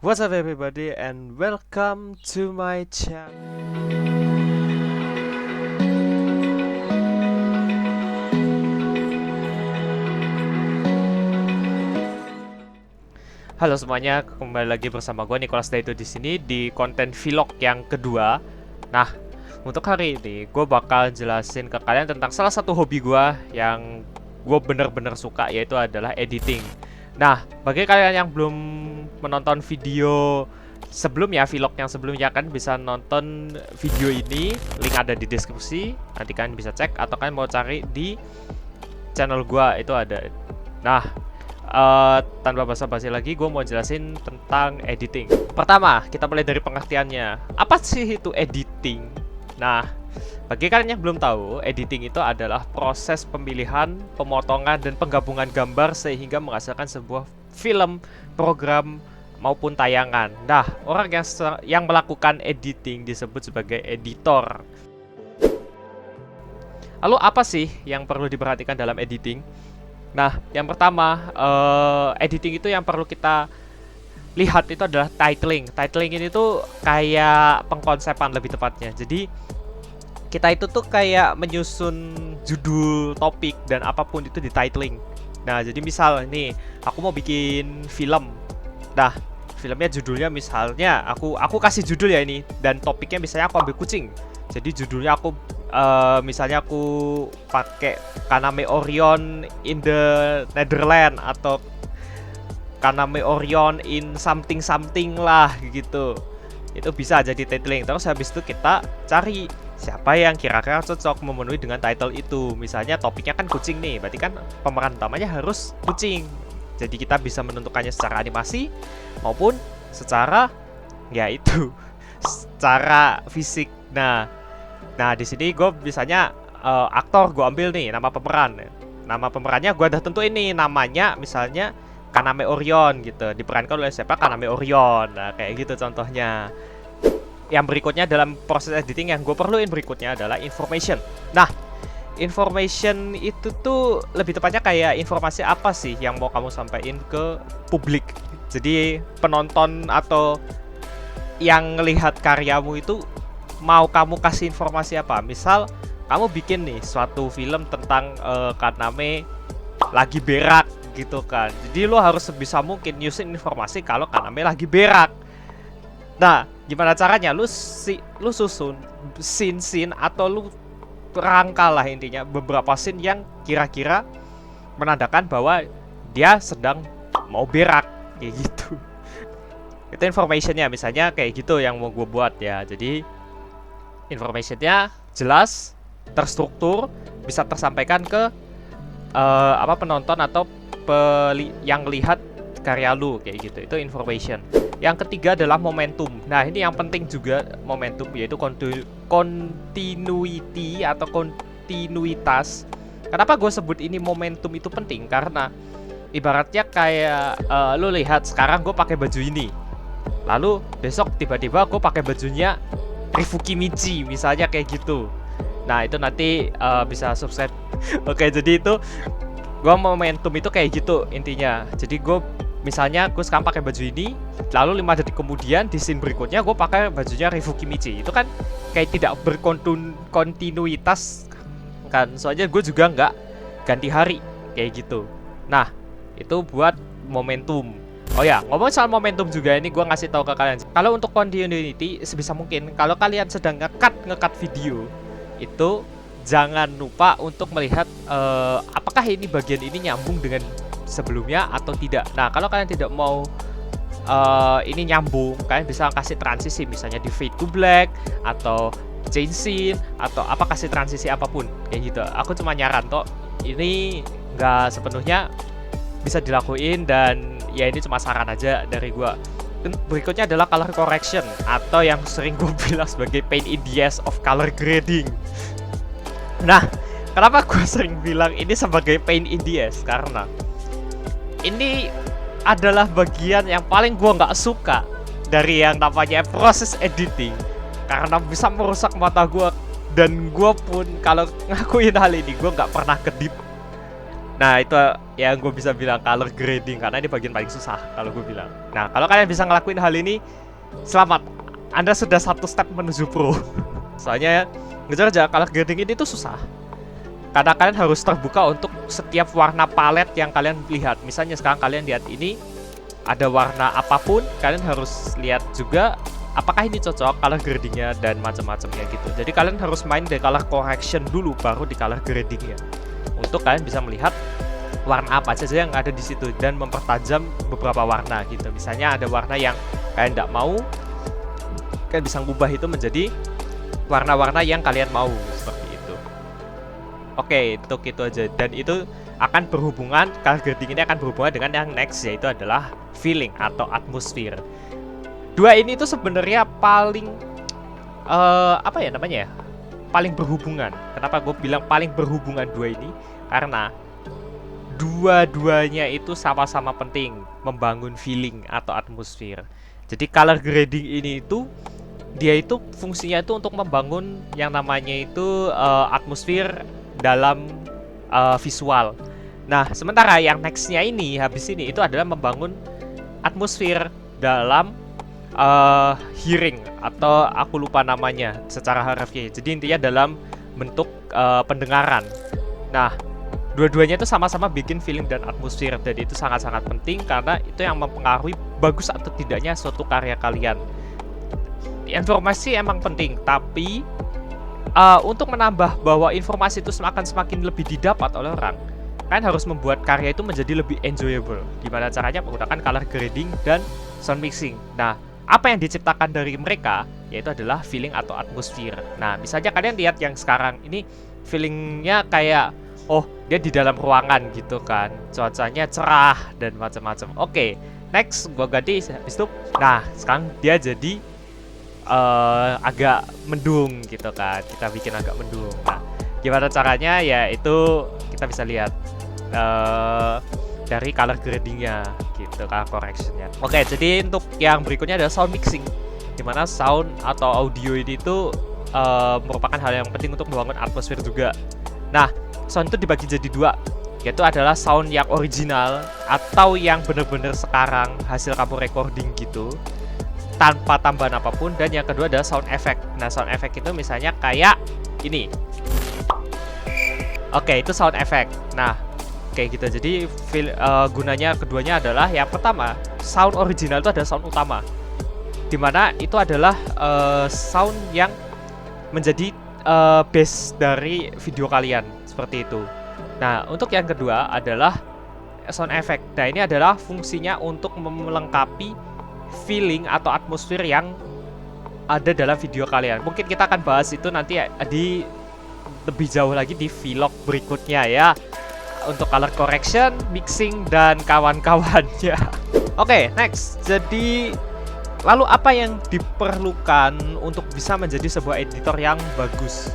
What's up everybody and welcome to my channel. Halo semuanya, kembali lagi bersama gue Nicholas Daito di sini di konten vlog yang kedua. Nah, untuk hari ini gue bakal jelasin ke kalian tentang salah satu hobi gue yang gue bener-bener suka, yaitu adalah editing. Nah, bagi kalian yang belum menonton video sebelumnya, vlog yang sebelumnya, kan bisa nonton video ini, link ada di deskripsi. Nanti kalian bisa cek atau kalian mau cari di channel gua itu ada. Nah, tanpa basa-basi lagi, gue mau jelasin tentang editing. Pertama, kita mulai dari pengertiannya. Apa sih itu editing? Nah, bagi kalian yang belum tahu, editing itu adalah proses pemilihan, pemotongan, dan penggabungan gambar sehingga menghasilkan sebuah film, program, maupun tayangan. Nah, orang yang melakukan editing disebut sebagai editor. Lalu apa sih yang perlu diperhatikan dalam editing? Nah, yang pertama, editing itu yang perlu kita lihat itu adalah titling. Titling ini tuh kayak pengkonsepan lebih tepatnya. Jadi, kita itu tuh kayak menyusun judul, topik, dan apapun itu di titling. Nah, jadi misal nih, aku mau bikin film. Nah, filmnya judulnya misalnya, aku kasih judul ya ini, dan topiknya misalnya aku ambil kucing. Jadi judulnya aku misalnya aku pakai Kaname Orion in the Netherlands atau Kaname Orion in something something lah gitu. Itu bisa jadi titling. Terus habis itu kita cari siapa yang kira-kira cocok memenuhi dengan title itu. Misalnya topiknya kan kucing nih, berarti kan pemeran utamanya harus kucing. Jadi kita bisa menentukannya secara animasi maupun secara yaitu secara fisik. Nah, di sini gue misalnya aktor gue ambil nih nama pemeran. Nama pemerannya gue udah tentu ini namanya misalnya Kaname Orion gitu. Diperankan oleh siapa? Kaname Orion. Nah, kayak gitu contohnya. Yang berikutnya dalam proses editing yang gue perluin berikutnya adalah information. Nah, information itu tuh lebih tepatnya kayak informasi apa sih yang mau kamu sampaikan ke publik. Jadi penonton atau yang lihat karyamu itu mau kamu kasih informasi apa? Misal kamu bikin nih suatu film tentang Kaname lagi berak gitu kan. Jadi lo harus sebisa mungkin nyusun informasi kalau Kaname lagi berak. Nah, gimana caranya? Lu susun scene atau lu rangkal lah intinya beberapa scene yang kira-kira menandakan bahwa dia sedang mau berak kayak gitu. Itu informationnya misalnya kayak gitu yang mau gue buat ya. Jadi informationnya jelas, terstruktur, bisa tersampaikan ke penonton atau yang lihat karya lu kayak gitu. Itu information. Yang ketiga adalah momentum. Nah, ini yang penting juga momentum, yaitu continuity atau kontinuitas. Kenapa gue sebut ini momentum itu penting? Karena ibaratnya kayak lu lihat sekarang gue pakai baju ini, lalu besok tiba-tiba gue pakai bajunya Rifuki Michi misalnya kayak gitu. Nah, itu nanti bisa subscribe. Oke, jadi itu gue momentum itu kayak gitu intinya. Jadi gue misalnya gue sekarang pakai baju ini, lalu 5 detik kemudian di scene berikutnya gue pakai bajunya Rifuki Michi. Itu kan kayak tidak berkontinuitas kan. Soalnya gue juga nggak ganti hari kayak gitu. Nah, itu buat momentum. Oh ya, ngomong soal momentum juga ini gue ngasih tahu ke kalian. Kalau untuk continuity sebisa mungkin kalau kalian sedang ngecut video itu jangan lupa untuk melihat apakah ini bagian ini nyambung dengan sebelumnya atau tidak. Nah, kalau kalian tidak mau ini nyambung, kalian bisa kasih transisi misalnya di fade to black atau change scene atau apa, kasih transisi apapun kayak gitu. Aku cuma nyaran toh, ini nggak sepenuhnya bisa dilakuin dan ya ini cuma saran aja dari gua. Dan berikutnya adalah color correction atau yang sering gue bilang sebagai pain in the ass of color grading. Nah, kenapa gue sering bilang ini sebagai pain in the ass? Karena ini adalah bagian yang paling gue nggak suka dari yang namanya proses editing, karena bisa merusak mata gue. Dan gue pun kalau ngakuin hal ini gue nggak pernah kedip. Nah, itu yang gue bisa bilang color grading, karena ini bagian paling susah kalau gue bilang. Nah, kalau kalian bisa ngelakuin hal ini, selamat, Anda sudah satu step menuju pro. Soalnya ngejar aja, color grading ini tuh susah, karena kalian harus terbuka untuk setiap warna palet yang kalian lihat. Misalnya sekarang kalian lihat ini ada warna apapun, kalian harus lihat juga apakah ini cocok color gradingnya dan macam-macamnya gitu. Jadi kalian harus main di color correction dulu, baru di color gradingnya, untuk kalian bisa melihat warna apa saja yang ada di situ dan mempertajam beberapa warna gitu. Misalnya ada warna yang kalian tidak mau, kalian bisa ngubah itu menjadi warna-warna yang kalian mau, seperti itu. Oke, untuk itu aja. Dan itu akan berhubungan, color grading ini akan berhubungan dengan yang next, yaitu adalah feeling atau atmosphere. Dua ini tuh sebenarnya paling apa ya namanya ya, paling berhubungan. Kenapa gue bilang paling berhubungan dua ini? Karena dua-duanya itu sama-sama penting membangun feeling atau atmosfer. Jadi color grading ini itu dia itu fungsinya itu untuk membangun yang namanya itu atmosfer dalam visual. Nah, sementara yang nextnya ini, habis ini itu adalah membangun atmosfer dalam hearing, atau aku lupa namanya secara harfiah. Jadi intinya dalam bentuk pendengaran. Nah, dua-duanya itu sama-sama bikin feeling dan atmosfer, dan itu sangat-sangat penting karena itu yang mempengaruhi bagus atau tidaknya suatu karya kalian. Informasi emang penting, tapi untuk menambah bahwa informasi itu akan semakin lebih didapat oleh orang, kalian harus membuat karya itu menjadi lebih enjoyable. Gimana caranya? Menggunakan color grading dan sound mixing. Nah, apa yang diciptakan dari mereka yaitu adalah feeling atau atmosfer. Nah, misalnya kalian lihat yang sekarang ini feelingnya kayak, oh, dia di dalam ruangan gitu kan, cuacanya cerah dan macam-macam. Oke, next gua ganti habis itu. Nah, sekarang dia jadi agak mendung gitu kan, kita bikin agak mendung. Nah, gimana caranya? Ya itu kita bisa lihat dari color gradingnya gitu, color correctionnya. Oke, jadi untuk yang berikutnya adalah sound mixing, dimana sound atau audio ini itu merupakan hal yang penting untuk membangun atmosfer juga. Nah, sound itu dibagi jadi dua, yaitu adalah sound yang original atau yang bener-bener sekarang hasil kamu recording gitu tanpa tambahan apapun, dan yang kedua adalah sound effect. Nah, sound effect itu misalnya kayak ini. Oke, itu sound effect. Nah, kayak gitu. Jadi gunanya keduanya adalah, yang pertama, sound original itu adalah sound utama, dimana itu adalah sound yang menjadi base dari video kalian, seperti itu. Nah, untuk yang kedua adalah sound effect. Nah, ini adalah fungsinya untuk melengkapi feeling atau atmosfer yang ada dalam video kalian. Mungkin kita akan bahas itu nanti di lebih jauh lagi di vlog berikutnya ya, untuk color correction, mixing, dan kawan-kawannya. Oke, next. Jadi lalu apa yang diperlukan untuk bisa menjadi sebuah editor yang bagus?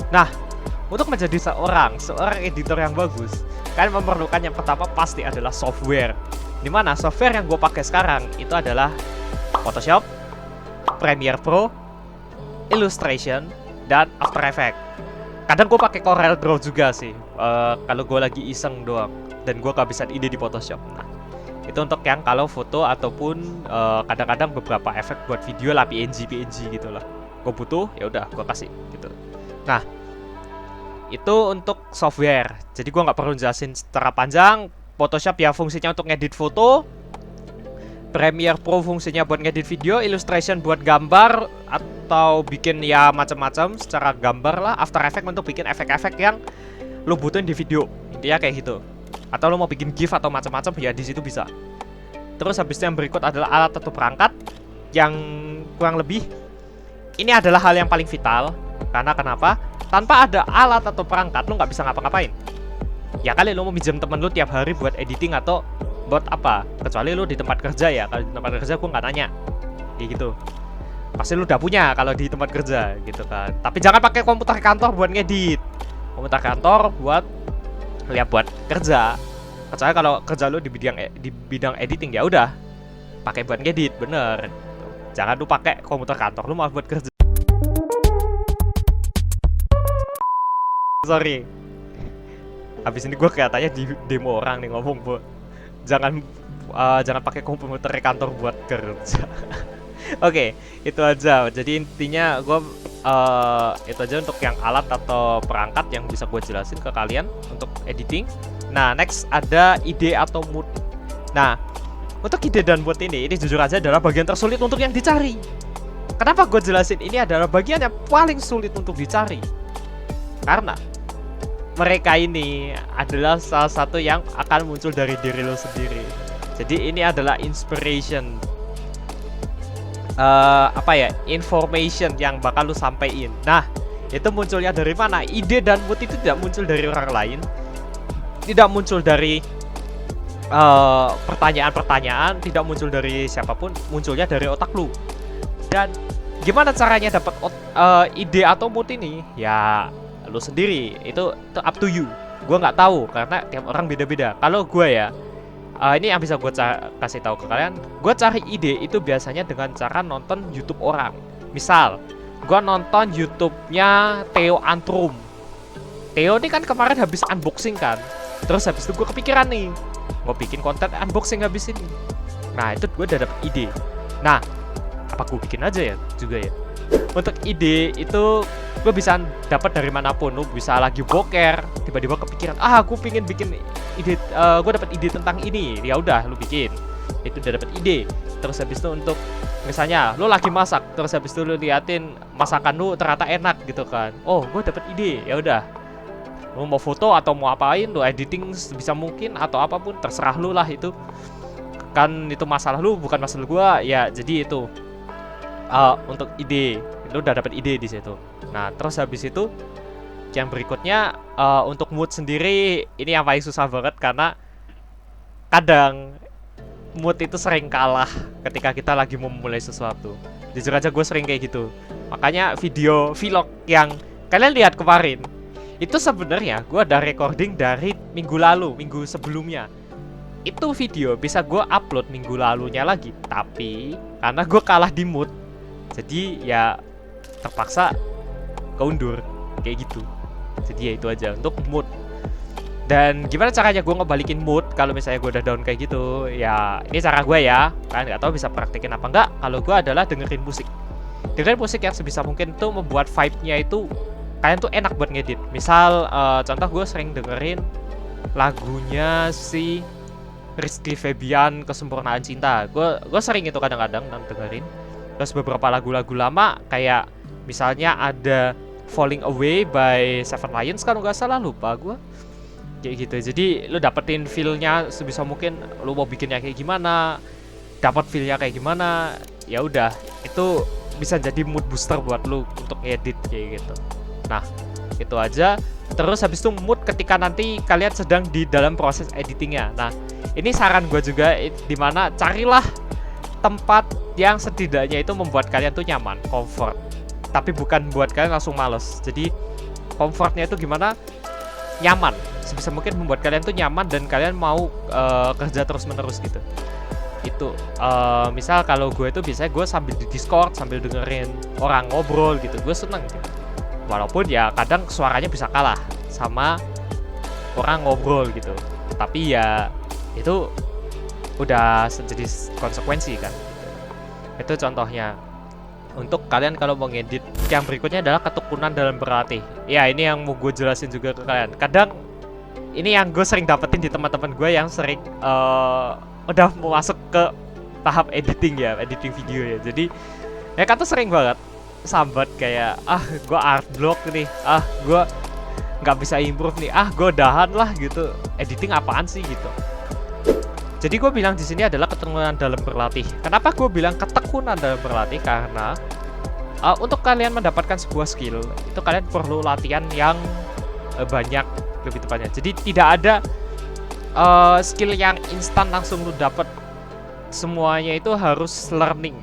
Nah, untuk menjadi seorang editor yang bagus, kalian memerlukan yang pertama pasti adalah software. Dimana software yang gue pakai sekarang itu adalah Photoshop, Premiere Pro, Illustration, dan After Effects. Kadang gue pakai Corel Draw juga sih, kalau gue lagi iseng doang, dan gue kehabisan ide di Photoshop. Nah, itu untuk yang kalau foto ataupun kadang-kadang beberapa efek buat video lah, PNG gitu lah. Gue butuh, ya udah gue kasih gitu. Nah, itu untuk software. Jadi gue nggak perlu jelasin secara panjang. Photoshop ya fungsinya untuk ngedit foto, Premiere Pro fungsinya buat ngedit video, Illustration buat gambar atau bikin ya macam-macam secara gambar lah, After Effects untuk bikin efek-efek yang lo butuhin di video, intinya kayak gitu. Atau lo mau bikin GIF atau macam-macam ya di situ bisa. Terus habis itu yang berikut adalah alat atau perangkat, yang kurang lebih ini adalah hal yang paling vital. Karena kenapa? Tanpa ada alat atau perangkat lo nggak bisa ngapa-ngapain. Ya kali lo mau minjem temen lo tiap hari buat editing atau buat apa, kecuali lo di tempat kerja ya. Kalau di tempat kerja gue nggak nanya kayak gitu, pasti lo udah punya kalau di tempat kerja gitu kan. Tapi jangan pakai komputer kantor buat ngedit, komputer kantor buat ya buat kerja. Kecuali kalau kerja lo di bidang editing, ya udah pakai buat ngedit, bener. Jangan lo pakai komputer kantor lo mau buat kerja. Habis ini gue kelihatannya di demo orang nih ngomong, bu, jangan jangan pakai komputer kantor buat kerja. Oke, itu aja. Jadi intinya gue itu aja untuk yang alat atau perangkat yang bisa gue jelasin ke kalian untuk editing. Nah, next ada ide atau mood. Nah, untuk ide dan mood ini jujur aja adalah bagian tersulit untuk yang dicari. Kenapa gue jelasin ini adalah bagian yang paling sulit untuk dicari? Karena mereka ini adalah salah satu yang akan muncul dari diri lo sendiri. Jadi ini adalah inspiration, information yang bakal lu sampein. Nah, itu munculnya dari mana? Ide dan mood itu tidak muncul dari orang lain, tidak muncul dari pertanyaan-pertanyaan, tidak muncul dari siapapun, munculnya dari otak lu. Dan gimana caranya dapat ide atau mood ini? Ya lu sendiri, itu up to you. Gue nggak tahu karena tiap orang beda-beda. Kalau gue ya, ini yang bisa gue kasih tahu ke kalian. Gue cari ide itu biasanya dengan cara nonton YouTube orang. Misal, gue nonton YouTube-nya Theo Antrum. Theo ini kan kemarin habis unboxing kan. Terus habis itu gue kepikiran nih, mau bikin konten unboxing habis ini. Nah, itu gue udah dapet ide. Nah, apa gue bikin aja ya juga ya. Untuk ide itu gue bisa dapat dari manapun. Lu bisa lagi boker, tiba-tiba kepikiran, aku pingin bikin ide, gue dapat ide tentang ini. Ya udah, lu bikin. Itu udah dapat ide. Terus habis itu untuk misalnya lu lagi masak, terus habis itu lu liatin masakan lu ternyata enak gitu kan. Oh, gue dapat ide. Ya udah. Lu mau foto atau mau apain, lu editing sebisa mungkin atau apapun terserah lu lah itu. Kan itu masalah lu, bukan masalah gua. Ya, jadi itu untuk ide, lu udah dapat ide di situ. Nah, terus habis itu yang berikutnya untuk mood sendiri ini yang paling susah banget karena kadang mood itu sering kalah ketika kita lagi mau memulai sesuatu. Jujur aja gue sering kayak gitu. Makanya video vlog yang kalian lihat kemarin itu sebenarnya gue ada recording dari minggu lalu, minggu sebelumnya. Itu video bisa gue upload minggu lalunya lagi, tapi karena gue kalah di mood, jadi ya terpaksa keundur kayak gitu. Jadi ya itu aja untuk mood. Dan gimana caranya gue ngebalikin mood kalau misalnya gue udah down kayak gitu? Ya ini cara gue ya. Kalian nggak tahu bisa praktekin apa enggak. Kalau gue adalah dengerin musik. Dengerin musik yang sebisa mungkin tuh membuat vibe-nya itu kalian tuh enak buat ngedit. Misal contoh gue sering dengerin lagunya si Rizky Febian, Kesempurnaan Cinta. Gue sering itu kadang-kadang dengerin. Terus beberapa lagu-lagu lama kayak misalnya ada Falling Away by Seven Lions kan nggak salah, lupa gue. Kayak gitu. Jadi lu dapetin feel-nya sebisa mungkin, lu mau bikinnya kayak gimana, dapat feel-nya kayak gimana, ya udah itu bisa jadi mood booster buat lu untuk edit kayak gitu. Nah, itu aja. Terus habis itu mood ketika nanti kalian sedang di dalam proses editingnya. Nah, ini saran gue juga, dimana carilah tempat yang setidaknya itu membuat kalian tuh nyaman, comfort. Tapi bukan buat kalian langsung males. Jadi comfortnya itu gimana? Nyaman. Sebisa mungkin membuat kalian tuh nyaman dan kalian mau kerja terus menerus gitu. Itu misal kalau gue itu biasanya gue sambil di Discord sambil dengerin orang ngobrol gitu, gue seneng gitu. Walaupun ya kadang suaranya bisa kalah sama orang ngobrol gitu, tapi ya itu udah jadi konsekuensi kan. Itu contohnya. Untuk kalian kalau mau ngedit. Yang berikutnya adalah ketekunan dalam berlatih. Ya ini yang mau gue jelasin juga ke kalian. Kadang ini yang gue sering dapetin di teman-teman gue yang sering udah mau masuk ke tahap editing ya, editing video ya. Jadi ya kata sering banget sambat kayak gue art block nih, gue nggak bisa improve nih, gue udahan lah gitu, editing apaan sih gitu. Jadi gue bilang di sini adalah ketekunan dalam berlatih. Kenapa gue bilang ketekunan dalam berlatih? Karena untuk kalian mendapatkan sebuah skill itu kalian perlu latihan yang banyak, lebih tepatnya. Jadi tidak ada skill yang instan langsung lu dapet. Semuanya itu harus learning.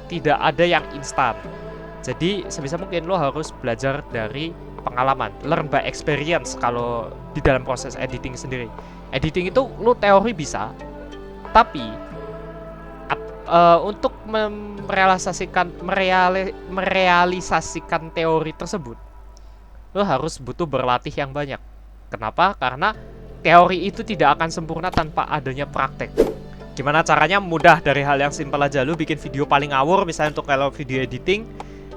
Tidak ada yang instan. Jadi sebisa mungkin lo harus belajar dari pengalaman, learn by experience kalau di dalam proses editing sendiri. Editing itu lo teori bisa, tapi untuk merealisasikan teori tersebut, lo harus butuh berlatih yang banyak. Kenapa? Karena teori itu tidak akan sempurna tanpa adanya praktek. Gimana caranya? Mudah, dari hal yang simpel aja. Lu bikin video paling ngawur, misalnya untuk kalau video editing,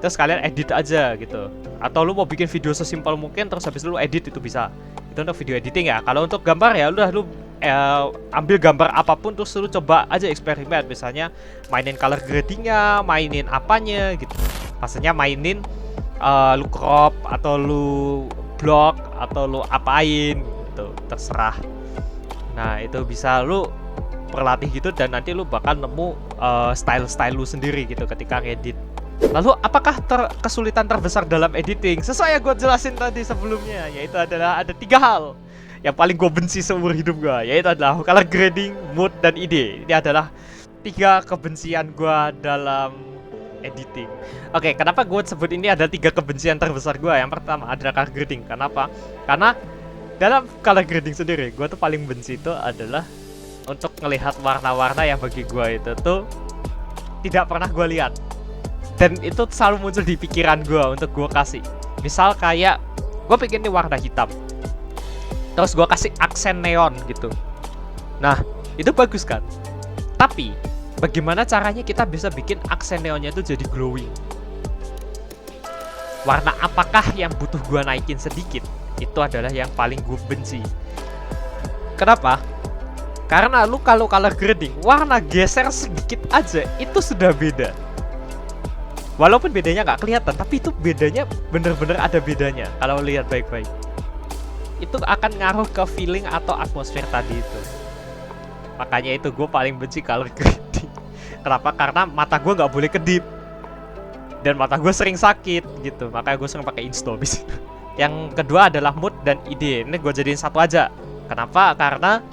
terus kalian edit aja gitu. Atau lu mau bikin video sesimpel mungkin, terus habis lu edit, itu bisa. Itu untuk video editing ya. Kalau untuk gambar ya udah lu ambil gambar apapun, terus lu coba aja eksperimen. Misalnya mainin color gradingnya, mainin apanya gitu. Maksudnya mainin lu crop, atau lu block, atau lu apain gitu, terserah. Nah itu bisa lu berlatih gitu, dan nanti lu bakal nemu style lu sendiri gitu ketika ngedit. Lalu apakah kesulitan terbesar dalam editing? Sesuai yang gue jelasin tadi sebelumnya, yaitu adalah ada 3 hal yang paling gue benci seumur hidup gue, yaitu adalah color grading, mood, dan ide. Ini adalah 3 kebencian gue dalam editing. Oke, kenapa gue sebut ini ada 3 kebencian terbesar gue? Yang pertama adalah color grading. Kenapa? Karena dalam color grading sendiri, gue tuh paling benci itu adalah untuk ngelihat warna-warna yang bagi gue itu tuh tidak pernah gue lihat, dan itu selalu muncul di pikiran gue untuk gue kasih. Misal kayak gue bikin nih warna hitam, terus gue kasih aksen neon gitu. Nah itu bagus kan, tapi bagaimana caranya kita bisa bikin aksen neonnya itu jadi glowing? Warna apakah yang butuh gue naikin sedikit? Itu adalah yang paling gue benci. Kenapa? Karena lu kalau color grading, warna geser sedikit aja itu sudah beda. Walaupun bedanya nggak kelihatan, tapi itu bedanya bener-bener ada bedanya. Kalau lihat baik-baik, itu akan ngaruh ke feeling atau atmosfer tadi itu. Makanya itu gue paling benci color grading. Kenapa? Karena mata gue nggak boleh kedip, dan mata gue sering sakit gitu. Makanya gue sering pakai install. Yang kedua adalah mood dan ide. Ini gue jadiin satu aja. Kenapa? Karena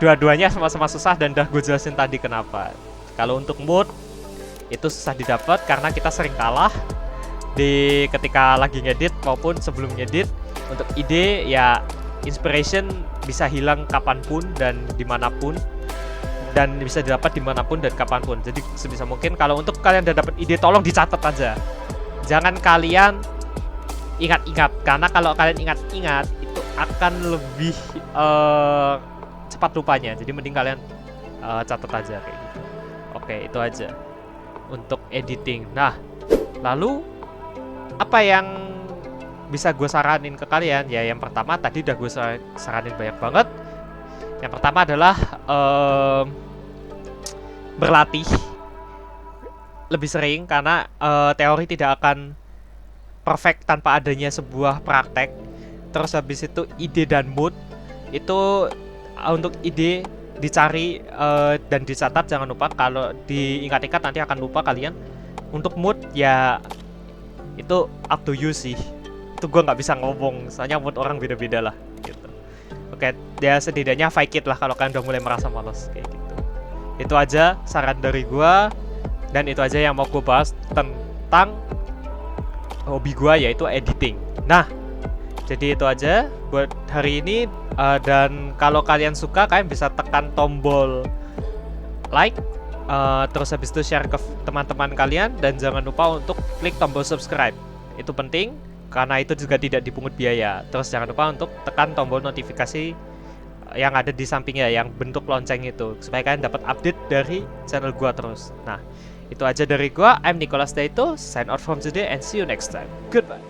dua-duanya sama-sama susah, dan udah gue jelasin tadi kenapa. Kalau untuk mood itu susah didapat karena kita sering kalah di ketika lagi ngedit maupun sebelum ngedit. Untuk ide ya, inspiration bisa hilang kapanpun dan dimanapun, dan bisa didapat dimanapun dan kapanpun. Jadi sebisa mungkin kalau untuk kalian udah dapat ide, tolong dicatat aja. Jangan kalian ingat-ingat, karena kalau kalian ingat-ingat itu akan lebih cepat lupanya. Jadi mending kalian catat aja kayak gitu. Oke, itu aja untuk editing. Nah, lalu apa yang bisa gue saranin ke kalian? Ya yang pertama tadi udah gue saranin banyak banget. Yang pertama adalah berlatih lebih sering, karena teori tidak akan perfect tanpa adanya sebuah praktek. Terus habis itu ide dan mood itu, untuk ide dicari dan dicatat, jangan lupa. Kalau diingat-ingat nanti akan lupa kalian. Untuk mood ya itu up to you sih. Itu gue nggak bisa ngomong, soalnya mood orang beda-beda lah gitu. Oke, ya setidaknya fake it lah kalau kalian udah mulai merasa malas kayak gitu. Itu aja saran dari gue, dan itu aja yang mau gue bahas tentang hobi gue, yaitu editing. Nah, jadi itu aja buat hari ini. Dan kalau kalian suka, kalian bisa tekan tombol like, terus habis itu share ke teman-teman kalian, dan jangan lupa untuk klik tombol subscribe. Itu penting karena itu juga tidak dipungut biaya. Terus jangan lupa untuk tekan tombol notifikasi yang ada di sampingnya, yang bentuk lonceng itu, supaya kalian dapat update dari channel gua terus. Nah, itu aja dari gua. I'm Nicholas Daito, sign out from today and see you next time. Goodbye.